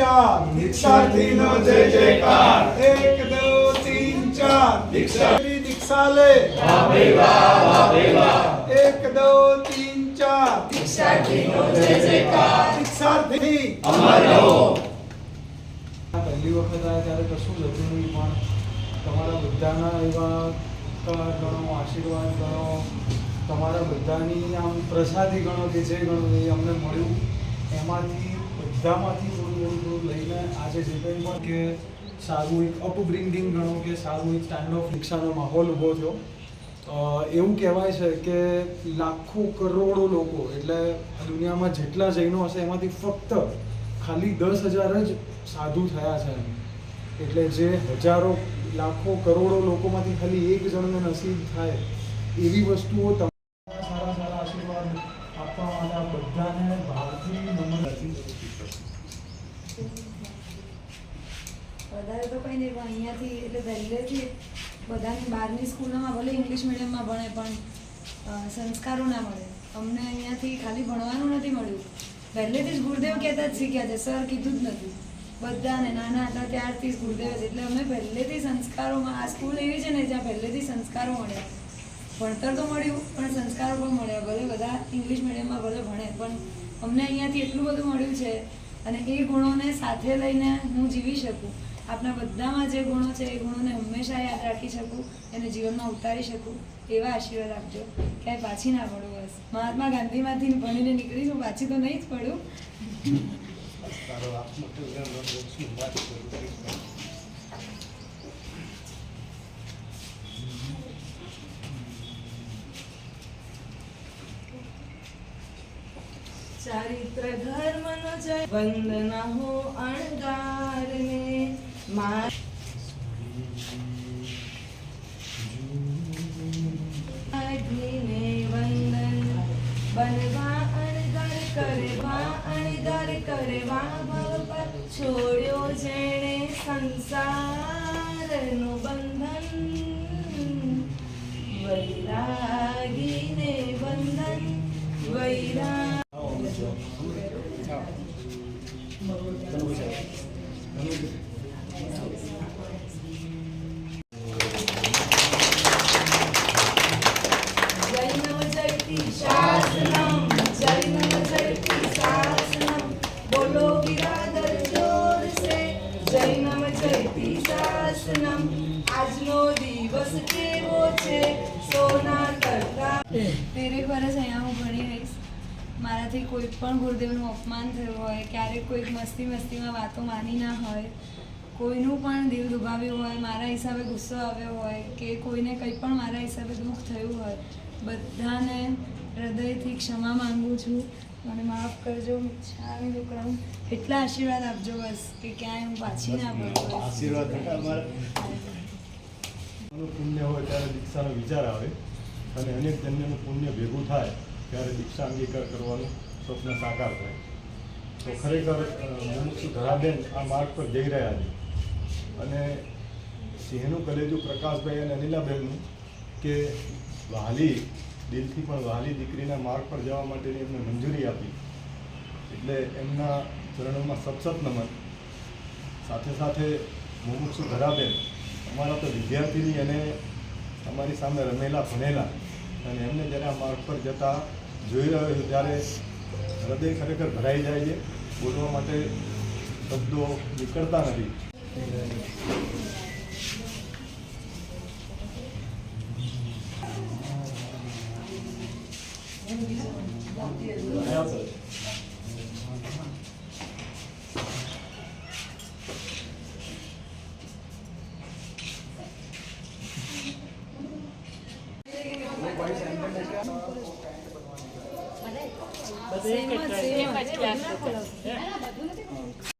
4 दीक्षार्थीनो जय जयकार 1 2 3 4 दीक्षा ले 1 2 3 4 दीक्षार्थीनो जय जयकार दीक्षार्थी अमर रहो। પહેલી વખત આયા ત્યારે કશું જ હતું નહીં, પણ તમારા બધાના એવા ગણો, આશીર્વાદ ગણો, તમારા બધાની આમ પ્રસાદી ગણો કે જે ગણો એ અમને મળ્યું, એમાંથી બધામાંથી થોડું લઈને આજે જે કંઈ પણ કે સારું એક અપબ્રિંગિંગ ગણો કે સારું એક સ્ટાન્ડ ઓફ દીક્ષાનો માહોલ ઊભો થયો. એવું કહેવાય છે કે લાખો કરોડો લોકો એટલે દુનિયામાં જેટલા જૈનો હશે એમાંથી ફક્ત ખાલી 10,000 જ સાધુ થયા છે. એટલે જે હજારો લાખો કરોડો લોકોમાંથી ખાલી એક જણને નસીબ થાય એવી વસ્તુઓ તમારા સારા સારા આશીર્વાદ આપવા માટે આ બધાને ભાવથી નમન હતી. વધારે તો કંઈ નહીં, પણ અહીંયાથી એટલે પહેલેથી બધાની બહારની સ્કૂલોમાં ભલે ઇંગ્લિશ મીડિયમમાં ભણે પણ સંસ્કારો ના મળે. અમને અહીંયાથી ખાલી ભણવાનું નથી મળ્યું, પહેલેથી જ ગુરુદેવ કહેતા જ શીખ્યા છે, સર કીધું જ નથી. બધાને નાના હતા ત્યારથી જ ગુરુદેવ છે, એટલે અમે પહેલેથી સંસ્કારોમાં, આ સ્કૂલ એવી છે ને જ્યાં પહેલેથી સંસ્કારો મળ્યા. ભણતર તો મળ્યું પણ સંસ્કારો પણ મળ્યા. ભલે બધા ઇંગ્લિશ મીડિયમમાં ભલે ભણે પણ અમને અહીંયાથી એટલું બધું મળ્યું છે, અને એ ગુણોને સાથે લઈને હું જીવી શકું. આપણા બધામાં જે ગુણો છે એ ગુણોને હંમેશા યાદ રાખી શકું, એને જીવનમાં ઉતારી શકું, એવા આશીર્વાદ આપજો. ક્યાંય પાછી ના પડું. બસ મહાત્મા ગાંધીમાંથી ભણીને નીકળીશું, પાછી તો નહીં જ પડું. ચારિત્ર ધર્મનો જય વંદના હો અણગારને અગ્નિને વંદન બનવા અણગાર કરવા ભવ પર છોડ્યો જેણે સંસારનું બંધન વૈરાગીને વંદન વૈરાગ बोलो बिरादर जोर से जय नम जयती शासनम આજનો દિવસ કેવો છે સોના કરતા. 13 વર્ષ અહીંયા હું ભણી રહીશ. મારાથી કોઈ પણ ગુરુદેવનું અપમાન થયું હોય, ક્યારેક કોઈક મસ્તીમાં વાતો માની ના હોય, કોઈનું પણ દિલ દુભાવ્યું હોય, મારા હિસાબે ગુસ્સો આવ્યો હોય કે કોઈને કંઈ પણ મારા હિસાબે દુઃખ થયું હોય, બધાને હૃદયથી ક્ષમા માંગુ છું. મને માફ કરજો. મિચ્છામી દુક્કડમ. એટલા આશીર્વાદ આપજો બસ કે ક્યાંય હું પાછી ના પડું. આશીર્વાદ પુણ્ય હોય ત્યારે દીક્ષાનો વિચાર આવે, અને અનેક જન્મનું પુણ્ય ભેગું થાય ત્યારે દીક્ષા અંગીકાર કરવાનું સ્વપ્ન સાકાર થાય. તો ખરેખર મુમુક્ષુ ધરાબેન આ માર્ગ પર જઈ રહ્યા છે, અને સિંહનું કલેજું પ્રકાશભાઈ અને અનિલાબેનનું કે વહાલી દિલથી પણ વહાલી દીકરીના માર્ગ પર જવા માટેની એમને મંજૂરી આપી, એટલે એમના ચરણોમાં સતસત નમન. સાથે સાથે મુમુક્ષુ ધરાબેન અમારા તો વિદ્યાર્થીની અને અમારી સામે રમેલા ભણેલા, અને એમને જ્યારે આ માર્ગ પર જતા જોઈ રહ્યો છું ત્યારે હૃદય ખરેખર ભરાઈ જાય છે. બોલવા માટે શબ્દો નીકળતા નથી. સેમ જ ક્લાસ